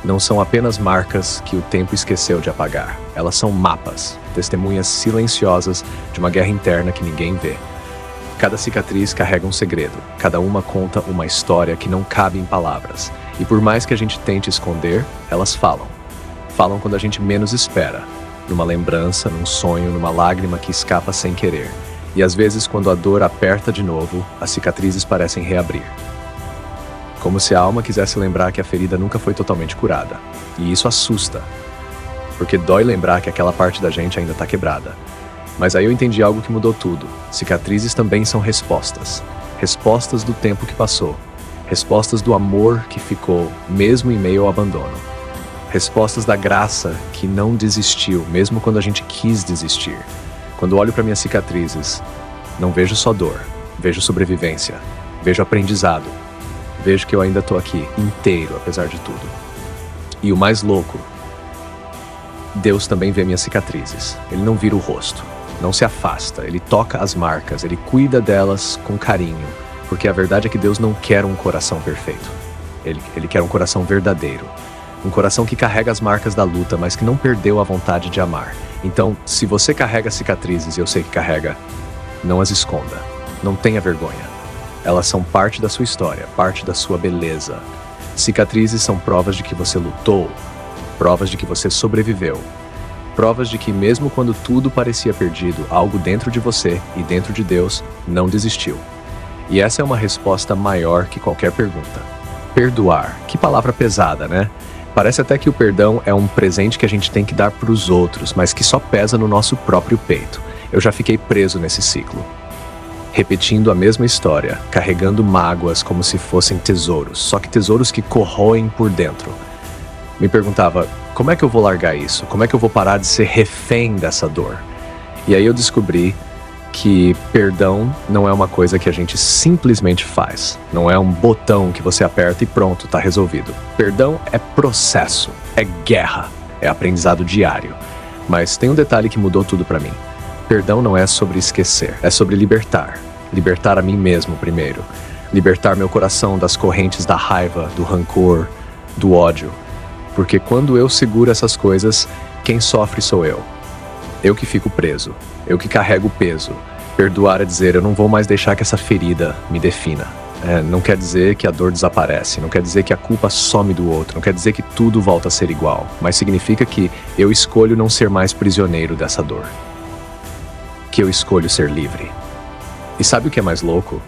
Não são apenas marcas que o tempo esqueceu de apagar. Elas são mapas, testemunhas silenciosas de uma guerra interna que ninguém vê. Cada cicatriz carrega um segredo, cada uma conta uma história que não cabe em palavras. E por mais que a gente tente esconder, elas falam. Falam quando a gente menos espera, numa lembrança, num sonho, numa lágrima que escapa sem querer. E às vezes, quando a dor aperta de novo, as cicatrizes parecem reabrir. Como se a alma quisesse lembrar que a ferida nunca foi totalmente curada. E isso assusta, porque dói lembrar que aquela parte da gente ainda está quebrada. Mas aí eu entendi algo que mudou tudo. Cicatrizes também são respostas. Respostas do tempo que passou. Respostas do amor que ficou, mesmo em meio ao abandono. Respostas da graça que não desistiu, mesmo quando a gente quis desistir. Quando olho para minhas cicatrizes, não vejo só dor, vejo sobrevivência, vejo aprendizado. Vejo que eu ainda estou aqui, inteiro, apesar de tudo. E o mais louco, Deus também vê minhas cicatrizes. Ele não vira o rosto, não se afasta, ele toca as marcas, ele cuida delas com carinho, porque a verdade é que Deus não quer um coração perfeito. Ele quer um coração verdadeiro. Um coração que carrega as marcas da luta, mas que não perdeu a vontade de amar. Então, se você carrega cicatrizes, e eu sei que carrega, não as esconda. Não tenha vergonha. Elas são parte da sua história, parte da sua beleza. Cicatrizes são provas de que você lutou, provas de que você sobreviveu, provas de que mesmo quando tudo parecia perdido, algo dentro de você e dentro de Deus não desistiu. E essa é uma resposta maior que qualquer pergunta. Perdoar. Que palavra pesada, né? Parece até que o perdão é um presente que a gente tem que dar para os outros, mas que só pesa no nosso próprio peito. Eu já fiquei preso nesse ciclo. Repetindo a mesma história, carregando mágoas como se fossem tesouros, só que tesouros que corroem por dentro. Me perguntava, como é que eu vou largar isso? Como é que eu vou parar de ser refém dessa dor? E aí eu descobri que perdão não é uma coisa que a gente simplesmente faz. Não é um botão que você aperta e pronto, tá resolvido. Perdão é processo, é guerra, é aprendizado diário. Mas tem um detalhe que mudou tudo pra mim. Perdão não é sobre esquecer, é sobre libertar. Libertar a mim mesmo primeiro. Libertar meu coração das correntes da raiva, do rancor, do ódio. Porque quando eu seguro essas coisas, quem sofre sou eu. Eu que fico preso, eu que carrego o peso. Perdoar é dizer, eu não vou mais deixar que essa ferida me defina. Não quer dizer que a dor desaparece, não quer dizer que a culpa some do outro, não quer dizer que tudo volta a ser igual, mas significa que eu escolho não ser mais prisioneiro dessa dor. Que eu escolho ser livre. E sabe o que é mais louco?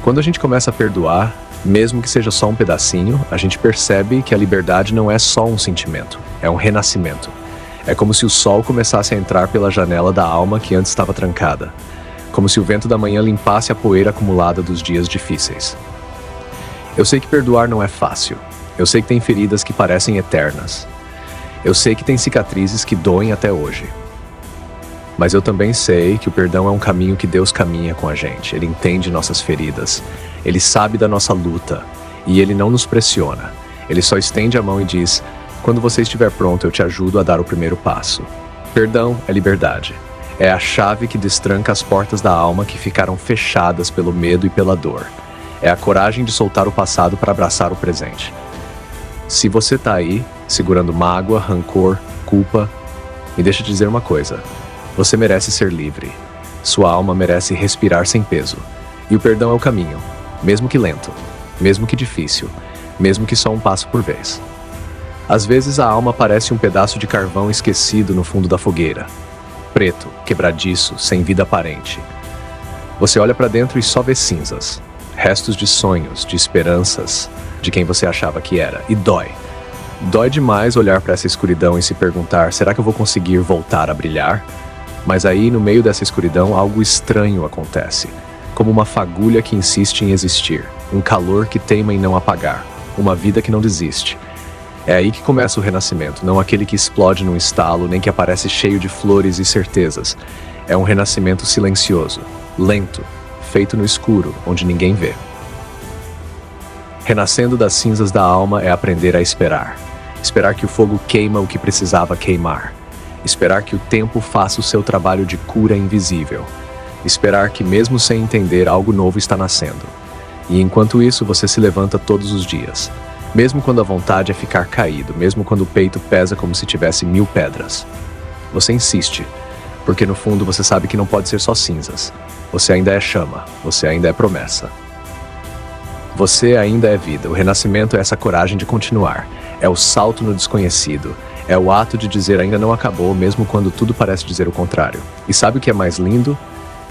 Quando a gente começa a perdoar, mesmo que seja só um pedacinho, a gente percebe que a liberdade não é só um sentimento, é um renascimento. É como se o sol começasse a entrar pela janela da alma que antes estava trancada. Como se o vento da manhã limpasse a poeira acumulada dos dias difíceis. Eu sei que perdoar não é fácil. Eu sei que tem feridas que parecem eternas. Eu sei que tem cicatrizes que doem até hoje. Mas eu também sei que o perdão é um caminho que Deus caminha com a gente. Ele entende nossas feridas. Ele sabe da nossa luta. E Ele não nos pressiona. Ele só estende a mão e diz: quando você estiver pronto, eu te ajudo a dar o primeiro passo. Perdão é liberdade. É a chave que destranca as portas da alma que ficaram fechadas pelo medo e pela dor. É a coragem de soltar o passado para abraçar o presente. Se você está aí, segurando mágoa, rancor, culpa, me deixa te dizer uma coisa. Você merece ser livre. Sua alma merece respirar sem peso. E o perdão é o caminho, mesmo que lento, mesmo que difícil, mesmo que só um passo por vez. Às vezes a alma parece um pedaço de carvão esquecido no fundo da fogueira. Preto, quebradiço, sem vida aparente. Você olha para dentro e só vê cinzas. Restos de sonhos, de esperanças, de quem você achava que era. E dói. Dói demais olhar para essa escuridão e se perguntar, será que eu vou conseguir voltar a brilhar? Mas aí, no meio dessa escuridão, algo estranho acontece. Como uma fagulha que insiste em existir. Um calor que teima em não apagar. Uma vida que não desiste. É aí que começa o renascimento, não aquele que explode num estalo, nem que aparece cheio de flores e certezas. É um renascimento silencioso, lento, feito no escuro, onde ninguém vê. Renascendo das cinzas da alma é aprender a esperar. Esperar que o fogo queima o que precisava queimar. Esperar que o tempo faça o seu trabalho de cura invisível. Esperar que, mesmo sem entender, algo novo está nascendo. E enquanto isso, você se levanta todos os dias. Mesmo quando a vontade é ficar caído, mesmo quando o peito pesa como se tivesse 1000 pedras. Você insiste, porque no fundo você sabe que não pode ser só cinzas. Você ainda é chama, você ainda é promessa. Você ainda é vida. O renascimento é essa coragem de continuar. É o salto no desconhecido. É o ato de dizer ainda não acabou, mesmo quando tudo parece dizer o contrário. E sabe o que é mais lindo?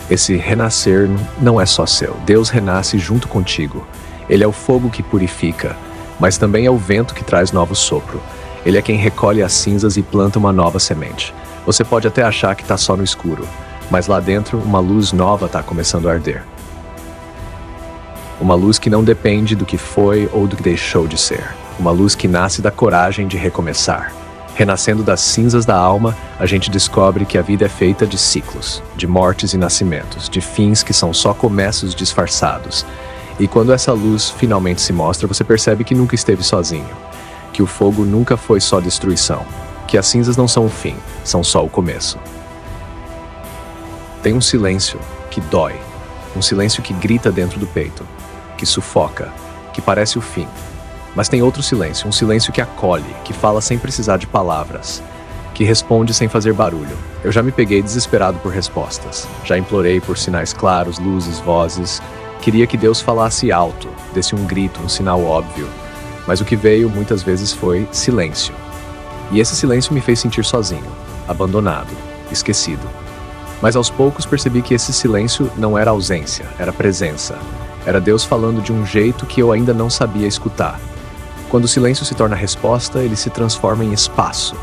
Esse renascer não é só seu. Deus renasce junto contigo. Ele é o fogo que purifica, mas também é o vento que traz novo sopro. Ele é quem recolhe as cinzas e planta uma nova semente. Você pode até achar que está só no escuro, mas lá dentro uma luz nova está começando a arder. Uma luz que não depende do que foi ou do que deixou de ser. Uma luz que nasce da coragem de recomeçar. Renascendo das cinzas da alma, a gente descobre que a vida é feita de ciclos, de mortes e nascimentos, de fins que são só começos disfarçados. E quando essa luz finalmente se mostra, você percebe que nunca esteve sozinho, que o fogo nunca foi só destruição, que as cinzas não são o fim, são só o começo. Tem um silêncio que dói, um silêncio que grita dentro do peito, que sufoca, que parece o fim. Mas tem outro silêncio, um silêncio que acolhe, que fala sem precisar de palavras, que responde sem fazer barulho. Eu já me peguei desesperado por respostas, já implorei por sinais claros, luzes, vozes. Queria que Deus falasse alto, desse um grito, um sinal óbvio. Mas o que veio muitas vezes foi silêncio. E esse silêncio me fez sentir sozinho, abandonado, esquecido. Mas aos poucos percebi que esse silêncio não era ausência, era presença. Era Deus falando de um jeito que eu ainda não sabia escutar. Quando o silêncio se torna resposta, ele se transforma em espaço.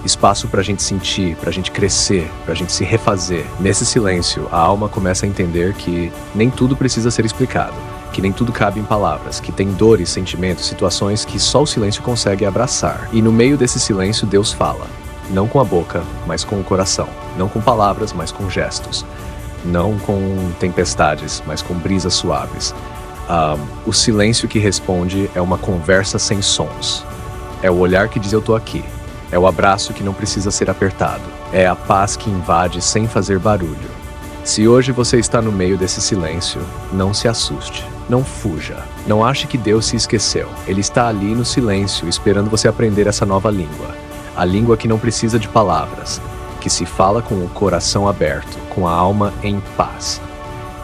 Espaço para a gente sentir, para a gente crescer, para a gente se refazer. Nesse silêncio, a alma começa a entender que nem tudo precisa ser explicado, que nem tudo cabe em palavras, que tem dores, sentimentos, situações que só o silêncio consegue abraçar. E no meio desse silêncio, Deus fala. Não com a boca, mas com o coração. Não com palavras, mas com gestos. não com tempestades, mas com brisas suaves. O silêncio que responde é uma conversa sem sons. É o olhar que diz eu tô aqui. É o abraço que não precisa ser apertado. É a paz que invade sem fazer barulho. Se hoje você está no meio desse silêncio, não se assuste. Não fuja. Não ache que Deus se esqueceu. Ele está ali no silêncio, esperando você aprender essa nova língua. A língua que não precisa de palavras, que se fala com o coração aberto, com a alma em paz.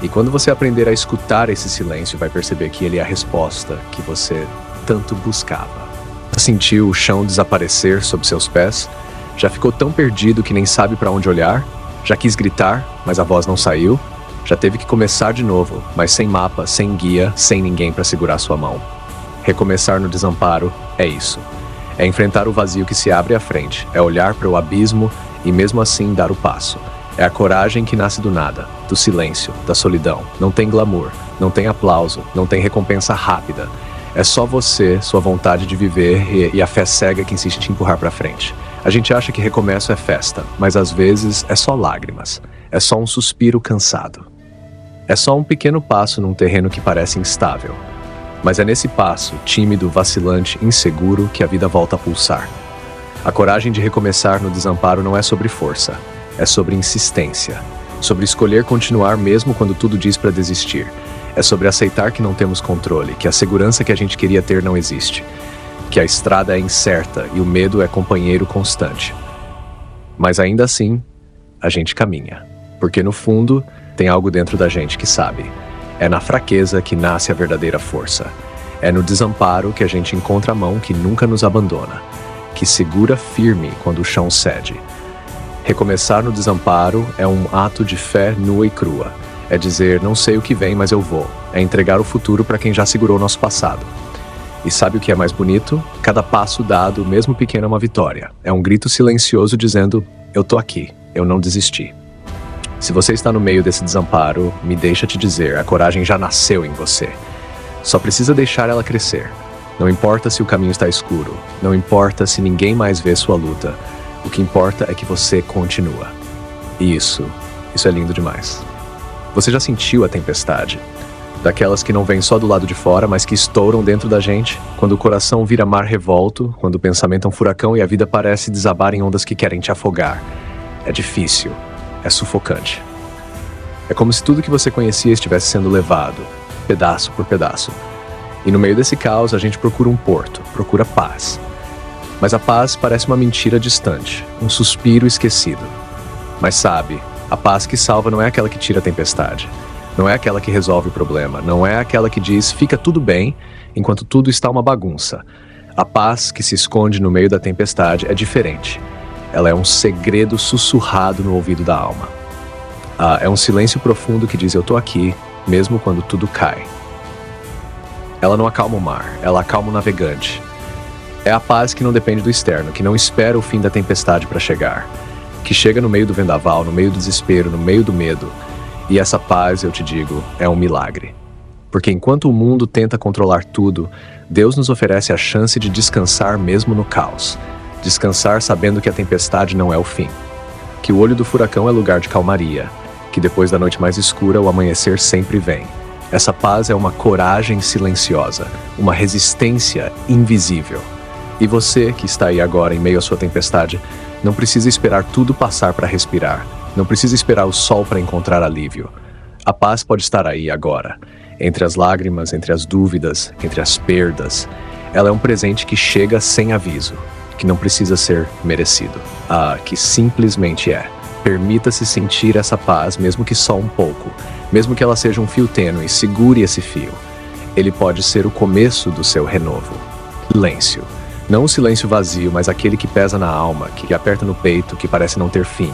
E quando você aprender a escutar esse silêncio, vai perceber que ele é a resposta que você tanto buscava. Já sentiu o chão desaparecer sob seus pés? Já ficou tão perdido que nem sabe para onde olhar? Já quis gritar, mas a voz não saiu? Já teve que começar de novo, mas sem mapa, sem guia, sem ninguém para segurar sua mão. Recomeçar no desamparo é isso. É enfrentar o vazio que se abre à frente, é olhar para o abismo e mesmo assim dar o passo. É a coragem que nasce do nada, do silêncio, da solidão. Não tem glamour, não tem aplauso, não tem recompensa rápida. É só você, sua vontade de viver e a fé cega que insiste em te empurrar para frente. A gente acha que recomeço é festa, mas às vezes é só lágrimas. É só um suspiro cansado. É só um pequeno passo num terreno que parece instável. Mas é nesse passo, tímido, vacilante, inseguro, que a vida volta a pulsar. A coragem de recomeçar no desamparo não é sobre força, é sobre insistência. Sobre escolher continuar mesmo quando tudo diz para desistir. É sobre aceitar que não temos controle, que a segurança que a gente queria ter não existe. Que a estrada é incerta e o medo é companheiro constante. Mas ainda assim, a gente caminha. Porque no fundo, tem algo dentro da gente que sabe. É na fraqueza que nasce a verdadeira força. É no desamparo que a gente encontra a mão que nunca nos abandona, que segura firme quando o chão cede. Recomeçar no desamparo é um ato de fé nua e crua. É dizer, não sei o que vem, mas eu vou. É entregar o futuro para quem já segurou o nosso passado. E sabe o que é mais bonito? Cada passo dado, mesmo pequeno, é uma vitória. É um grito silencioso dizendo, eu tô aqui, eu não desisti. Se você está no meio desse desamparo, me deixa te dizer, a coragem já nasceu em você. Só precisa deixar ela crescer. Não importa se o caminho está escuro, não importa se ninguém mais vê sua luta. O que importa é que você continua. E isso é lindo demais. Você já sentiu a tempestade? Daquelas que não vêm só do lado de fora, mas que estouram dentro da gente, quando o coração vira mar revolto, quando o pensamento é um furacão e a vida parece desabar em ondas que querem te afogar. É difícil. É sufocante. É como se tudo que você conhecia estivesse sendo levado, pedaço por pedaço. E no meio desse caos, a gente procura um porto, procura paz. Mas a paz parece uma mentira distante, um suspiro esquecido. Mas sabe, a paz que salva não é aquela que tira a tempestade. Não é aquela que resolve o problema. Não é aquela que diz, fica tudo bem, enquanto tudo está uma bagunça. A paz que se esconde no meio da tempestade é diferente. Ela é um segredo sussurrado no ouvido da alma. É um silêncio profundo que diz, eu tô aqui, mesmo quando tudo cai. Ela não acalma o mar, ela acalma o navegante. É a paz que não depende do externo, que não espera o fim da tempestade para chegar. Que chega no meio do vendaval, no meio do desespero, no meio do medo. E essa paz, eu te digo, é um milagre. Porque enquanto o mundo tenta controlar tudo, Deus nos oferece a chance de descansar mesmo no caos. Descansar sabendo que a tempestade não é o fim. Que o olho do furacão é lugar de calmaria. Que depois da noite mais escura, o amanhecer sempre vem. Essa paz é uma coragem silenciosa, uma resistência invisível. E você, que está aí agora em meio à sua tempestade, não precisa esperar tudo passar para respirar. Não precisa esperar o sol para encontrar alívio. A paz pode estar aí agora, entre as lágrimas, entre as dúvidas, entre as perdas. Ela é um presente que chega sem aviso, que não precisa ser merecido. Que simplesmente é. Permita-se sentir essa paz, mesmo que só um pouco. Mesmo que ela seja um fio tênue, segure esse fio. Ele pode ser o começo do seu renovo. Silêncio. Não o silêncio vazio, mas aquele que pesa na alma, que aperta no peito, que parece não ter fim.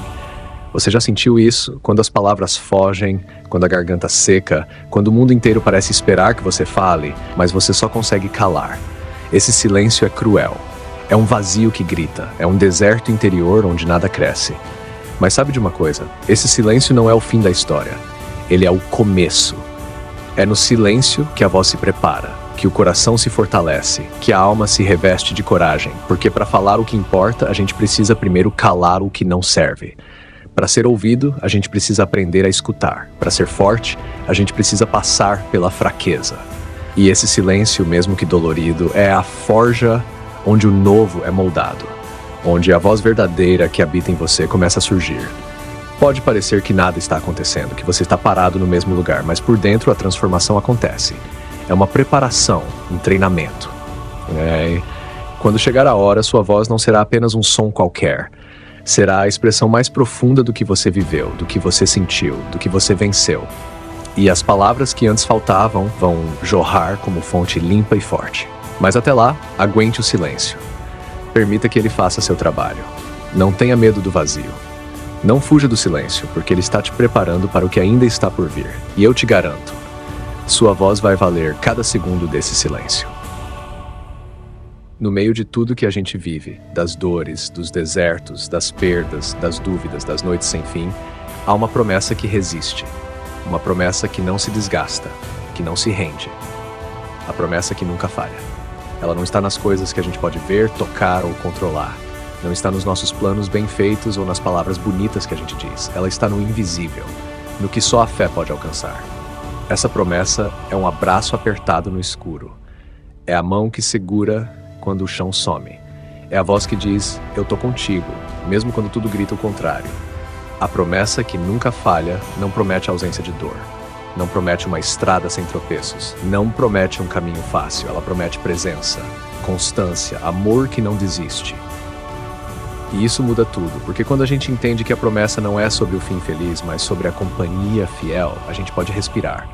Você já sentiu isso? Quando as palavras fogem, quando a garganta seca, quando o mundo inteiro parece esperar que você fale, mas você só consegue calar. Esse silêncio é cruel. É um vazio que grita, é um deserto interior onde nada cresce. Mas sabe de uma coisa? Esse silêncio não é o fim da história. Ele é o começo. É no silêncio que a voz se prepara, que o coração se fortalece, que a alma se reveste de coragem, porque para falar o que importa, a gente precisa primeiro calar o que não serve. Para ser ouvido, a gente precisa aprender a escutar. Para ser forte, a gente precisa passar pela fraqueza. E esse silêncio, mesmo que dolorido, é a forja onde o novo é moldado, onde a voz verdadeira que habita em você começa a surgir. Pode parecer que nada está acontecendo, que você está parado no mesmo lugar, mas por dentro a transformação acontece. É uma preparação, um treinamento. Quando chegar a hora, sua voz não será apenas um som qualquer. Será a expressão mais profunda do que você viveu, do que você sentiu, do que você venceu. E as palavras que antes faltavam vão jorrar como fonte limpa e forte. Mas até lá, aguente o silêncio. Permita que ele faça seu trabalho. Não tenha medo do vazio. Não fuja do silêncio, porque ele está te preparando para o que ainda está por vir. E eu te garanto, sua voz vai valer cada segundo desse silêncio. No meio de tudo que a gente vive, das dores, dos desertos, das perdas, das dúvidas, das noites sem fim, há uma promessa que resiste. Uma promessa que não se desgasta, que não se rende. A promessa que nunca falha. Ela não está nas coisas que a gente pode ver, tocar ou controlar. Não está nos nossos planos bem feitos ou nas palavras bonitas que a gente diz. Ela está no invisível, no que só a fé pode alcançar. Essa promessa é um abraço apertado no escuro. É a mão que segura quando o chão some. É a voz que diz, eu tô contigo, mesmo quando tudo grita o contrário. A promessa que nunca falha não promete ausência de dor. Não promete uma estrada sem tropeços. Não promete um caminho fácil. Ela promete presença, constância, amor que não desiste. E isso muda tudo, porque quando a gente entende que a promessa não é sobre o fim feliz, mas sobre a companhia fiel, a gente pode respirar.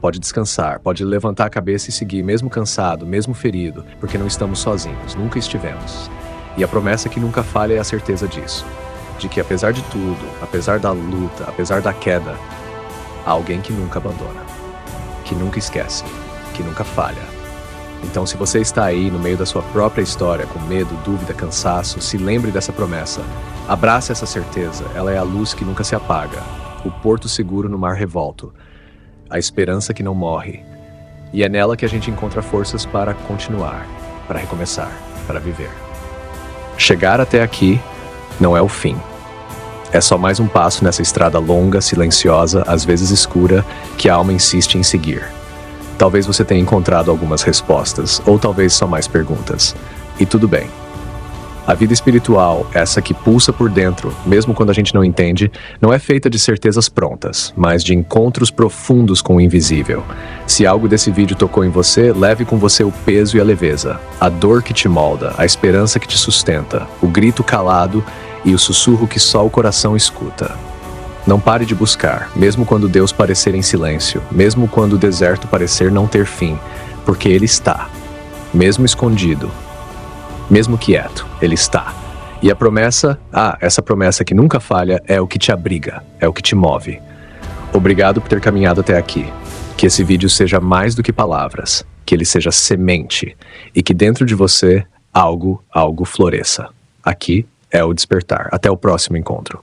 Pode descansar, pode levantar a cabeça e seguir, mesmo cansado, mesmo ferido, porque não estamos sozinhos, nunca estivemos. E a promessa que nunca falha é a certeza disso. De que apesar de tudo, apesar da luta, apesar da queda, há alguém que nunca abandona, que nunca esquece, que nunca falha. Então, se você está aí no meio da sua própria história, com medo, dúvida, cansaço, se lembre dessa promessa. Abrace essa certeza, ela é a luz que nunca se apaga, o porto seguro no mar revolto, a esperança que não morre. E é nela que a gente encontra forças para continuar, para recomeçar, para viver. Chegar até aqui não é o fim. É só mais um passo nessa estrada longa, silenciosa, às vezes escura, que a alma insiste em seguir. Talvez você tenha encontrado algumas respostas, ou talvez só mais perguntas. E tudo bem. A vida espiritual, essa que pulsa por dentro, mesmo quando a gente não entende, não é feita de certezas prontas, mas de encontros profundos com o invisível. Se algo desse vídeo tocou em você, leve com você o peso e a leveza, a dor que te molda, a esperança que te sustenta, o grito calado e o sussurro que só o coração escuta. Não pare de buscar, mesmo quando Deus parecer em silêncio, mesmo quando o deserto parecer não ter fim, porque Ele está, mesmo escondido, mesmo quieto, Ele está. E a promessa, essa promessa que nunca falha, é o que te abriga, é o que te move. Obrigado por ter caminhado até aqui. Que esse vídeo seja mais do que palavras, que ele seja semente, e que dentro de você algo floresça. Aqui é o Despertar. Até o próximo encontro.